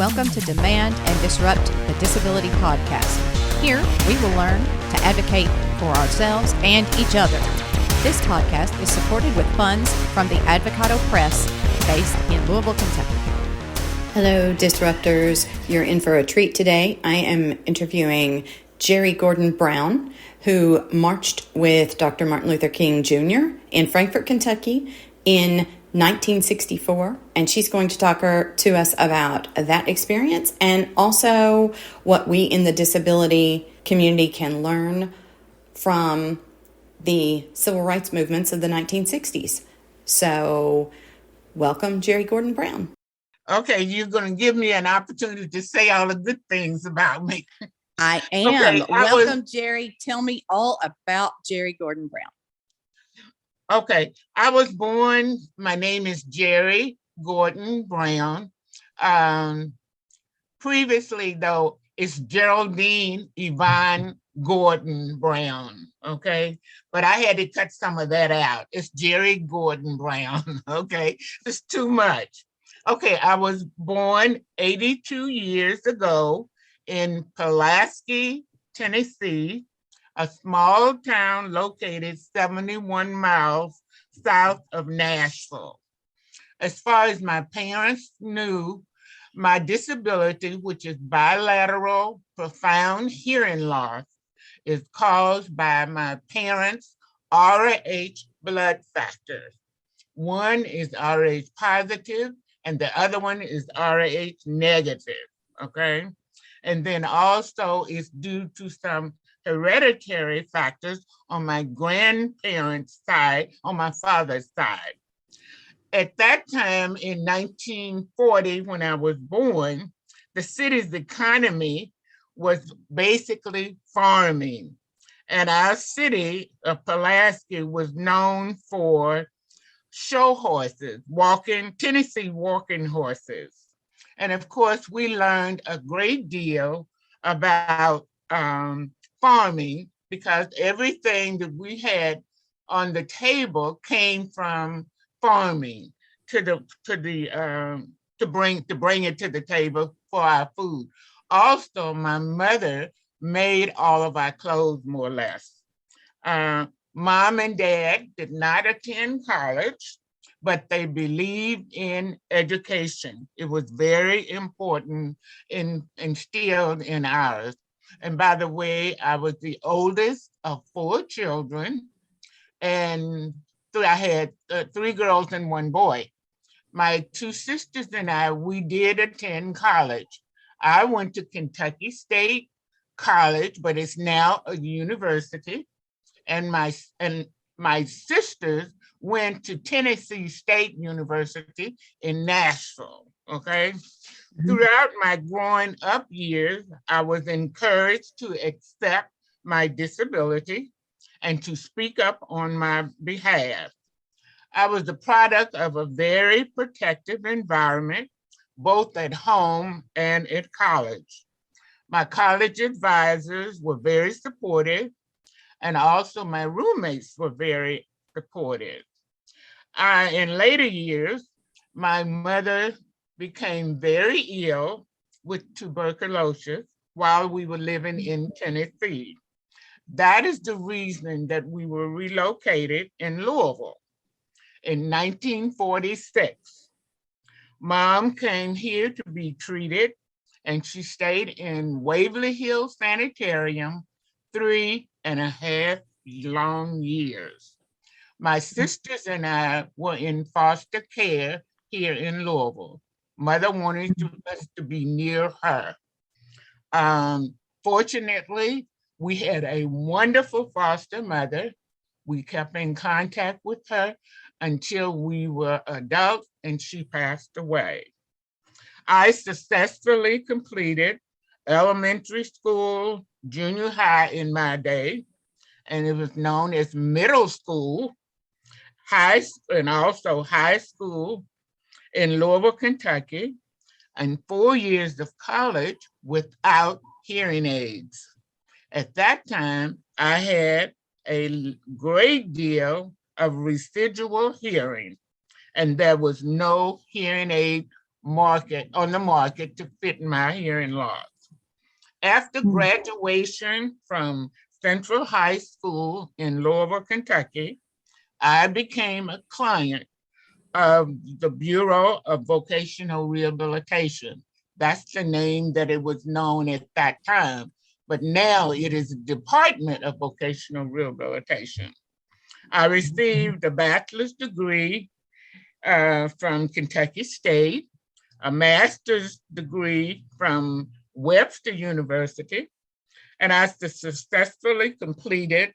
Welcome to Demand and Disrupt the Disability Podcast. Here, we will learn to advocate for ourselves and each other. This podcast is supported with funds from the Advocado Press, based in Louisville, Kentucky. Hello, Disruptors. You're in for a treat today. I am interviewing Gerry Gordon Brown, who marched with Dr. Martin Luther King Jr. in Frankfort, Kentucky in 1964, and she's going to talk to us about that experience and also what we in the disability community can learn from the civil rights movements of the 1960s. So, welcome, Gerry Gordon Brown. Okay, you're going to give me an opportunity to say all the good things about me. I am. Okay, welcome, Gerry. Tell me all about Gerry Gordon Brown. Okay, I was born, my name is Gerry Gordon Brown. Previously, though, it's Geraldine Yvonne Gordon Brown, okay? But I had to cut some of that out. It's Gerry Gordon Brown, okay? It's too much. Okay, I was born 82 years ago in Pulaski, Tennessee, a small town located 71 miles south of Nashville. As far as my parents knew, my disability, which is bilateral profound hearing loss, is caused by my parents' RH blood factors. One is RH positive and the other one is RH negative, okay? And then also it's due to some hereditary factors on my grandparents' side, on my father's side. At that time in 1940, when I was born, the city's economy was basically farming. And our city of Pulaski was known for show horses, Tennessee walking horses. And of course, we learned a great deal about farming because everything that we had on the table came from farming to bring it to the table for our food. Also, my mother made all of our clothes more or less. Mom and dad did not attend college, but they believed in education. It was very important and instilled in ours. And by the way, I was the oldest of 4 children, and I had 3 girls and 1 boy. My 2 sisters and I, we did attend college. I went to Kentucky State College, but it's now a university. And my sisters went to Tennessee State University in Nashville, okay? Mm-hmm. Throughout my growing up years, I was encouraged to accept my disability and to speak up on my behalf. I was the product of a very protective environment, both at home and at college. My college advisors were very supportive, and also my roommates were very supportive. In later years, my mother became very ill with tuberculosis while we were living in Tennessee. That is the reason that we were relocated in Louisville in 1946. Mom came here to be treated, and she stayed in Waverly Hills Sanitarium 3.5 long years. My sisters and I were in foster care here in Louisville. Mother wanted us to be near her. Fortunately, we had a wonderful foster mother. We kept in contact with her until we were adults and she passed away. I successfully completed elementary school, junior high in my day, and it was known as middle school, and also high school in Louisville, Kentucky, and 4 years of college without hearing aids. At that time, I had a great deal of residual hearing, and there was no hearing aid on the market to fit my hearing loss. After graduation from Central High School in Louisville, Kentucky, I became a client of the Bureau of Vocational Rehabilitation. That's the name that it was known at that time, but now it is a Department of Vocational Rehabilitation. I received a bachelor's degree from Kentucky State, a master's degree from Webster University, and I successfully completed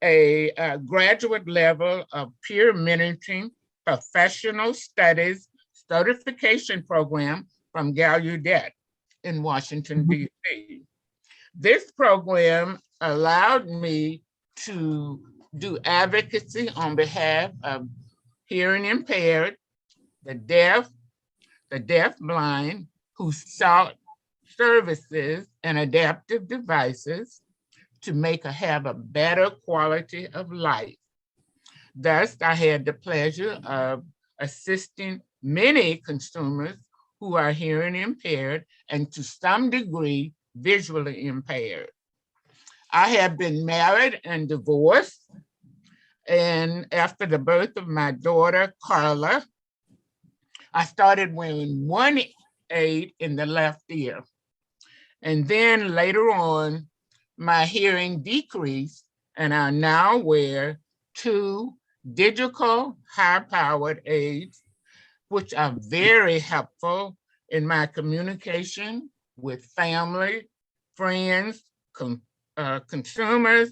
a graduate level of peer mentoring professional studies certification program from Gallaudet in Washington, D.C. This program allowed me to do advocacy on behalf of hearing impaired, the deaf, blind, who sought services and adaptive devices to have a better quality of life. Thus, I had the pleasure of assisting many consumers who are hearing impaired and to some degree visually impaired. I have been married and divorced, and after the birth of my daughter, Carla, I started wearing one aid in the left ear. And then later on, my hearing decreased, and I now wear two digital high-powered aids, which are very helpful in my communication with family, friends, consumers,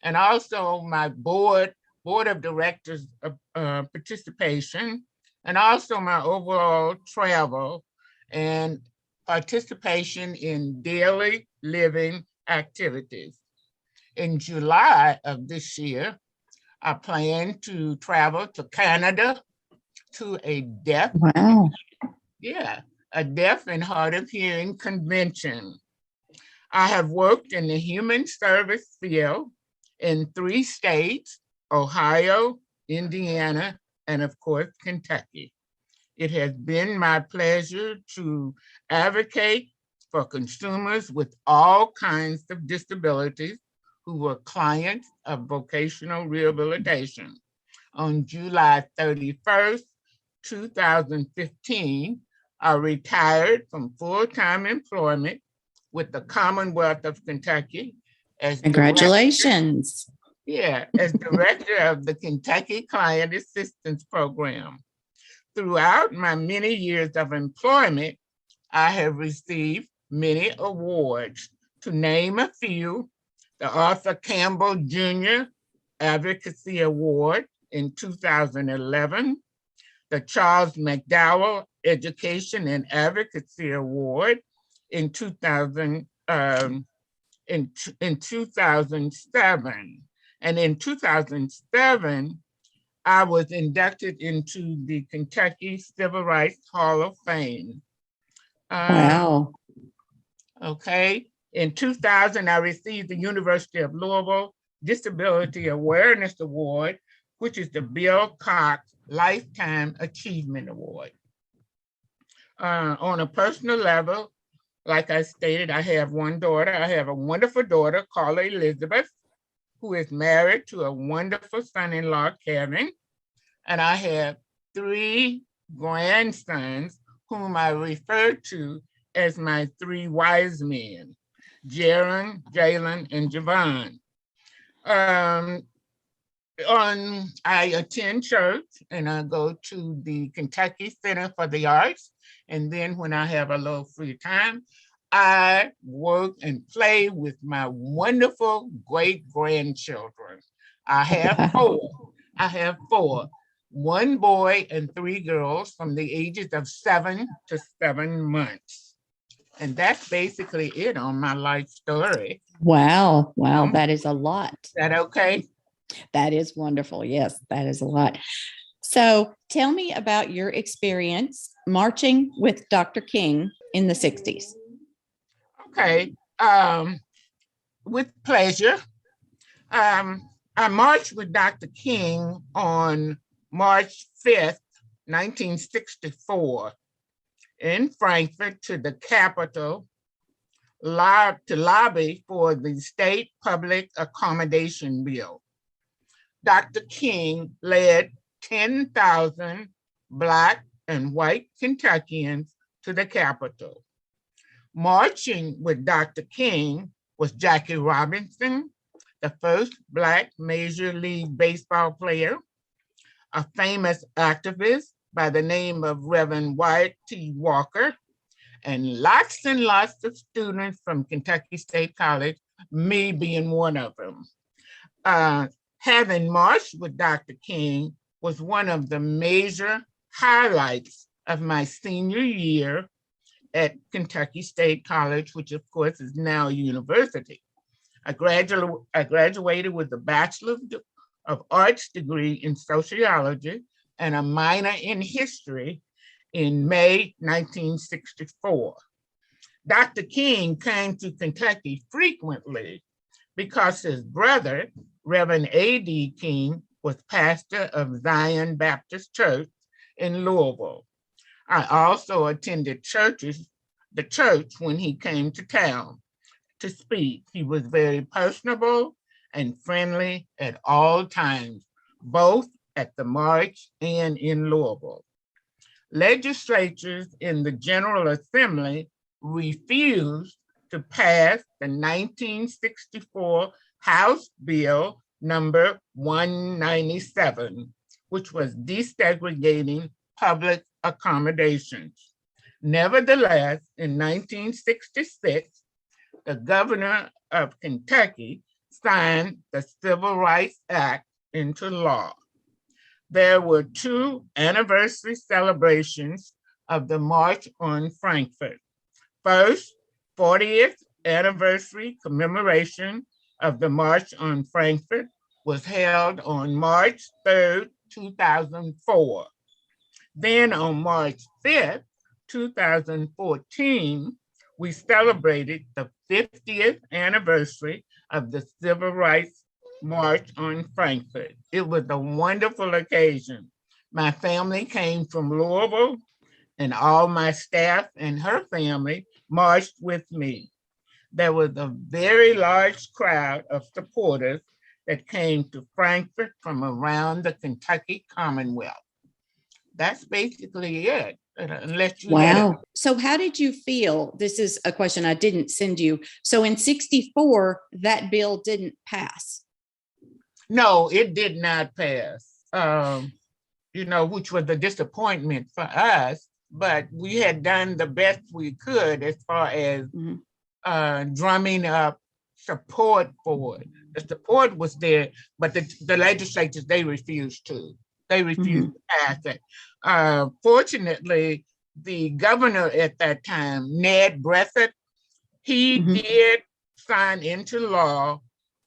and also my board of directors participation, and also my overall travel and participation in daily living activities. In July of this year, I plan to travel to Canada to a deaf, a deaf and hard of hearing convention. I have worked in the human service field in 3 states, Ohio, Indiana, and of course, Kentucky. It has been my pleasure to advocate for consumers with all kinds of disabilities who were clients of vocational rehabilitation. On July 31st, 2015, I retired from full-time employment with the Commonwealth of Kentucky as Congratulations. as director of the Kentucky Client Assistance Program. Throughout my many years of employment, I have received many awards. To name a few, the Arthur Campbell Jr. Advocacy Award in 2011, the Charles McDowell Education and Advocacy Award in 2007. And in 2007, I was inducted into the Kentucky Civil Rights Hall of Fame. Wow. Okay. In 2000, I received the University of Louisville Disability Awareness Award, which is the Bill Cox Lifetime Achievement Award. On a personal level, like I stated, I have one daughter. I have a wonderful daughter called Elizabeth, who is married to a wonderful son-in-law, Kevin. And I have 3 grandsons whom I refer to as my 3 wise men, Jaron, Jalen, and Yvonne. I attend church and I go to the Kentucky Center for the Arts. And then when I have a little free time, I work and play with my wonderful great-grandchildren. I have 4. 1 boy and 3 girls from the ages of 7 to 7 months. And that's basically it on my life story. Wow. That is a lot. Is that okay? That is wonderful. Yes, that is a lot. So tell me about your experience marching with Dr. King in the 60s. Okay. With pleasure. I marched with Dr. King on March 5th, 1964. in Frankfort to the Capitol to lobby for the state public accommodation bill. Dr. King led 10,000 Black and white Kentuckians to the Capitol. Marching with Dr. King was Jackie Robinson, the first Black Major League Baseball player, a famous activist by the name of Reverend Wyatt T. Walker, and lots of students from Kentucky State College, me being one of them. Having marched with Dr. King was one of the major highlights of my senior year at Kentucky State College, which of course is now a university. I graduated with a Bachelor of Arts degree in sociology and a minor in history in May 1964. Dr. King came to Kentucky frequently because his brother, Reverend A.D. King, was pastor of Zion Baptist Church in Louisville. I also attended the church when he came to town to speak. He was very personable and friendly at all times, both at the march and in Louisville. Legislatures in the General Assembly refused to pass the 1964 House Bill number 197, which was desegregating public accommodations. Nevertheless, in 1966, the governor of Kentucky signed the Civil Rights Act into law. There were 2 anniversary celebrations of the March on Frankfort. First, 40th anniversary commemoration of the March on Frankfort was held on March 3rd, 2004. Then on March 5th, 2014, we celebrated the 50th anniversary of the Civil Rights March on Frankfort. It was a wonderful occasion. My family came from Louisville, and all my staff and her family marched with me. There was a very large crowd of supporters that came to Frankfort from around the Kentucky Commonwealth. That's basically it. Unless you Wow. So how did you feel? This is a question I didn't send you. So in 64, that bill didn't pass. No, it did not pass, which was a disappointment for us, but we had done the best we could as far as drumming up support for it. The support was there, but the legislatures, they refused to. They refused to pass it. Fortunately, the governor at that time, Ned Breathitt, he did sign into law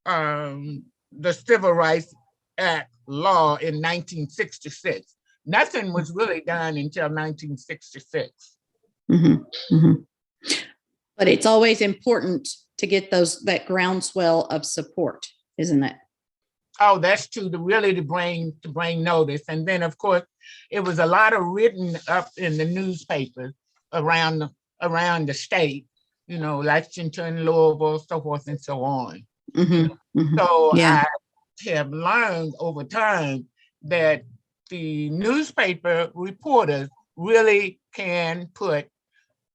the Civil Rights Act law in 1966. Nothing was really done until 1966. But it's always important to get that groundswell of support, isn't it? Oh, that's true. To bring notice, and then of course it was a lot of written up in the newspapers around the state. Lexington, Louisville, so forth and so on. So I have learned over time that the newspaper reporters really can put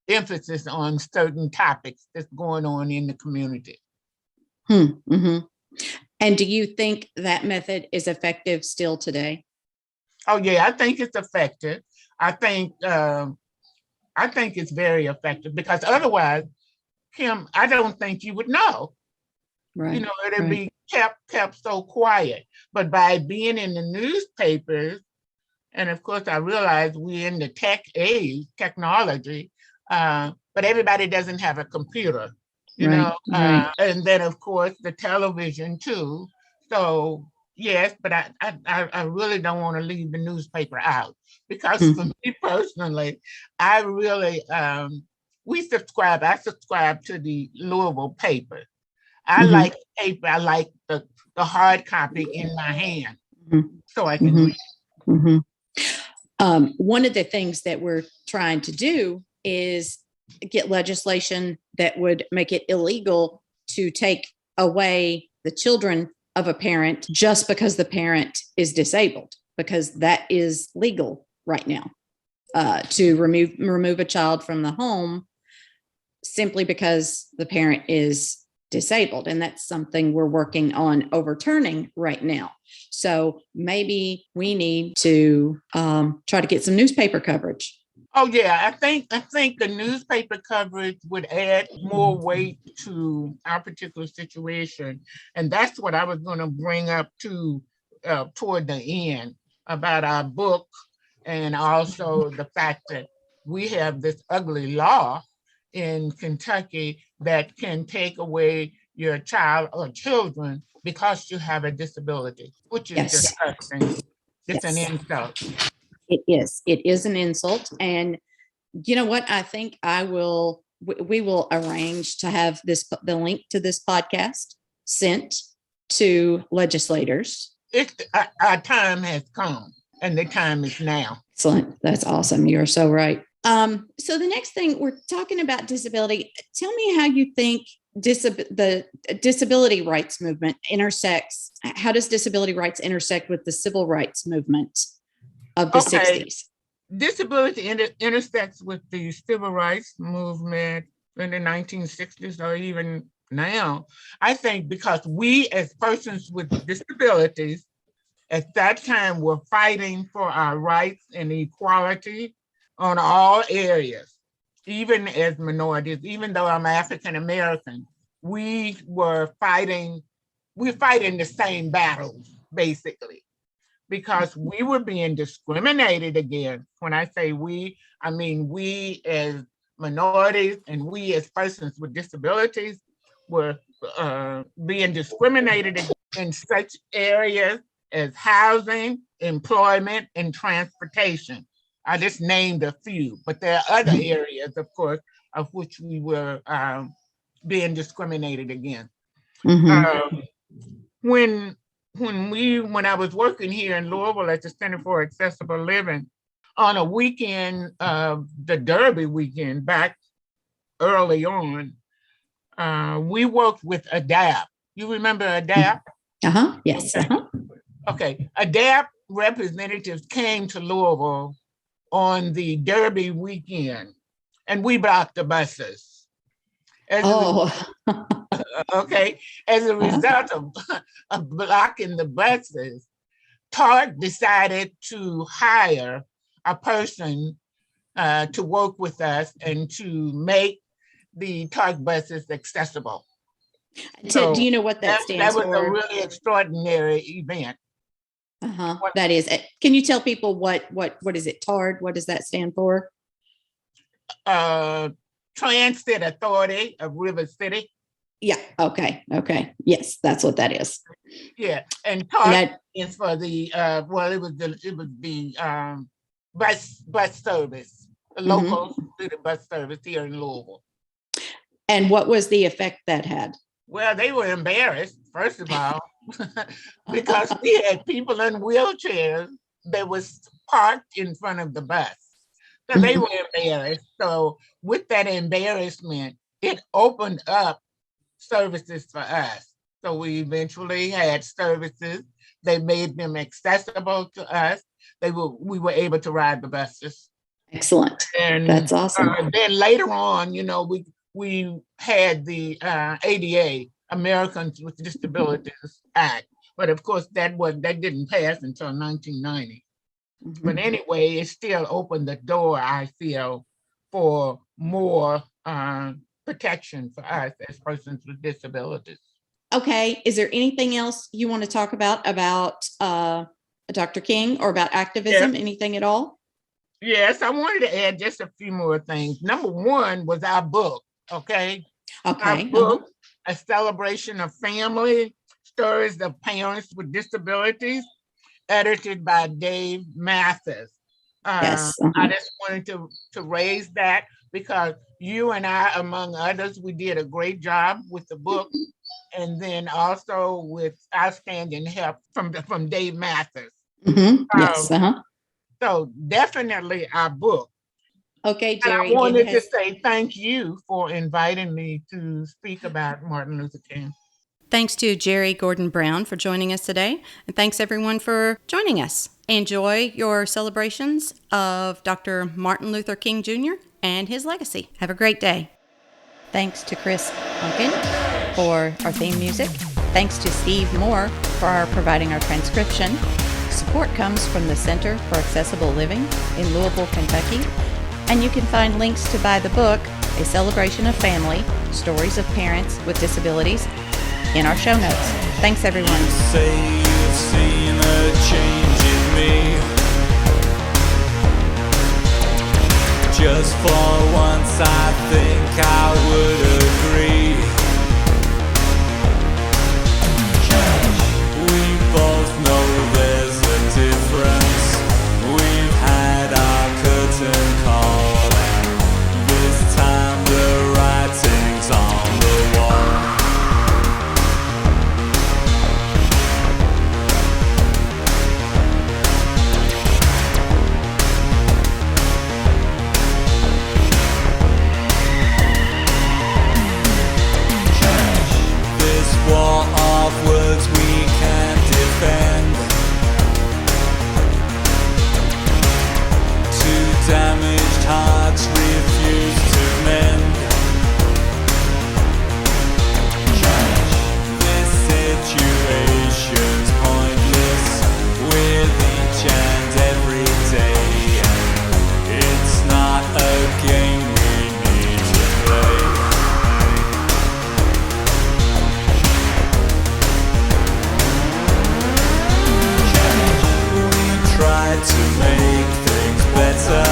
emphasis on certain topics that's going on in the community. And do you think that method is effective still today? Oh yeah, I think it's effective. I think it's very effective because otherwise, Kim, I don't think you would know. Right. It'd be kept so quiet. But by being in the newspapers, and of course I realize we're in the technology, but everybody doesn't have a computer, and then of course the television too. So yes, but I really don't want to leave the newspaper out because for me personally, I really I subscribe to the Louisville paper. I like paper. I like the hard copy in my hand so I can read. One of the things that we're trying to do is get legislation that would make it illegal to take away the children of a parent just because the parent is disabled, because that is legal right now, to remove a child from the home simply because the parent is disabled. And that's something we're working on overturning right now. So maybe we need to try to get some newspaper coverage. Oh yeah, I think the newspaper coverage would add more weight to our particular situation, and that's what I was going to bring up to toward the end about our book, and also the fact that we have this ugly law in Kentucky that can take away your child or children because you have a disability, which is disgusting. It's an insult. It is. It is an insult. And you know what? I think we will arrange to have the link to this podcast sent to legislators. Our time has come, and the time is now. Excellent. That's awesome. You're so right. So the next thing, we're talking about disability. Tell me how you think the disability rights movement intersects. How does disability rights intersect with the civil rights movement of the 60s? Disability intersects with the civil rights movement in the 1960s or even now. I think because we as persons with disabilities at that time were fighting for our rights and equality on all areas, even as minorities. Even though I'm African American, we're fighting the same battles, basically, because we were being discriminated against. When I say we, I mean we as minorities and we as persons with disabilities were being discriminated in such areas as housing, employment, and transportation. I just named a few, but there are other areas, of course, of which we were being discriminated against. Mm-hmm. When I was working here in Louisville at the Center for Accessible Living, on a weekend, the Derby weekend back early on, we worked with ADAPT. You remember ADAPT? Yes. Okay. ADAPT representatives came to Louisville on the Derby weekend, and we blocked the buses. As a result of blocking the buses, TARC decided to hire a person to work with us and to make the TARC buses accessible. So, do you know what that stands for? That was a really extraordinary event. That is. Can you tell people what is it? TARD. What does that stand for? Transit Authority of River City. Yeah. Okay. Yes, that's what that is. Yeah, and TARC is for the it was the bus service, the local student bus service here in Louisville. And what was the effect that had? Well, they were embarrassed, first of all, because we had people in wheelchairs that was parked in front of the bus. So they were embarrassed. So with that embarrassment, it opened up services for us. So we eventually had services. They made them accessible to us. We were able to ride the buses. Excellent. And that's awesome. Then later on, we had the ADA, Americans with Disabilities Act, but of course that didn't pass until 1990. But anyway, it still opened the door, I feel, for more protection for us as persons with disabilities. Okay. Is there anything else you want to talk about Dr. King or about activism? Yeah. Anything at all? Yes, I wanted to add just a few more things. Number one was our book. Okay. Our book, A Celebration of Family, Stories of Parents with Disabilities, edited by Dave Mathis. Yes. I just wanted to raise that because you and I, among others, we did a great job with the book, and then also with outstanding help from Dave Mathis. Yes. So definitely our book. Okay, And I Gerry. wanted to say thank you for inviting me to speak about Martin Luther King. Thanks to Gerry Gordon Brown for joining us today. And thanks everyone for joining us. Enjoy your celebrations of Dr. Martin Luther King Jr. and his legacy. Have a great day. Thanks to Chris Unkin for our theme music. Thanks to Steve Moore for providing our transcription. Support comes from the Center for Accessible Living in Louisville, Kentucky. And you can find links to buy the book, A Celebration of Family, Stories of Parents with Disabilities, in our show notes. Thanks, everyone. You say you've seen a change in me. Just for once I think I would agree. We both know there's a difference. We've had our curtain call, and this time the writing's on the wall. War of words we can't defend. Two damaged hearts refuse to mend. This situation's pointless with each and every day. It's not a game we need to play. Try to make things better,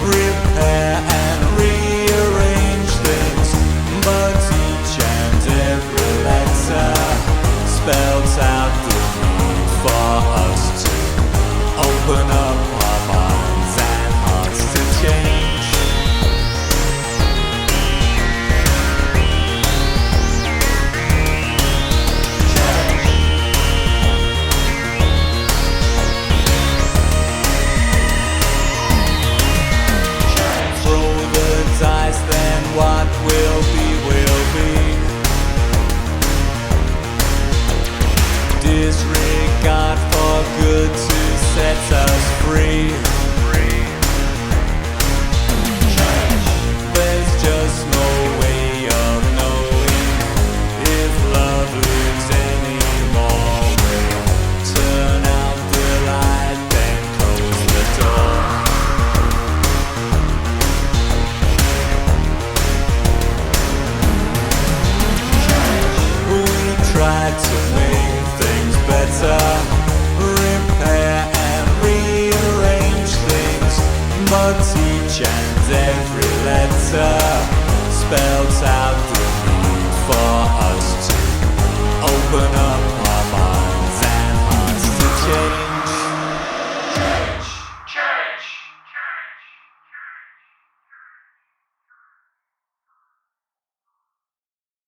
repair and rearrange things, but each and every letter spells out the need for us to open up our minds and hearts to change. Then what will be. Disregard for good to set us free. There's just no way of knowing if love lives anymore. We'll turn out the light, then close the door. Try to make things better, repair and rearrange things, but each and every letter spells out the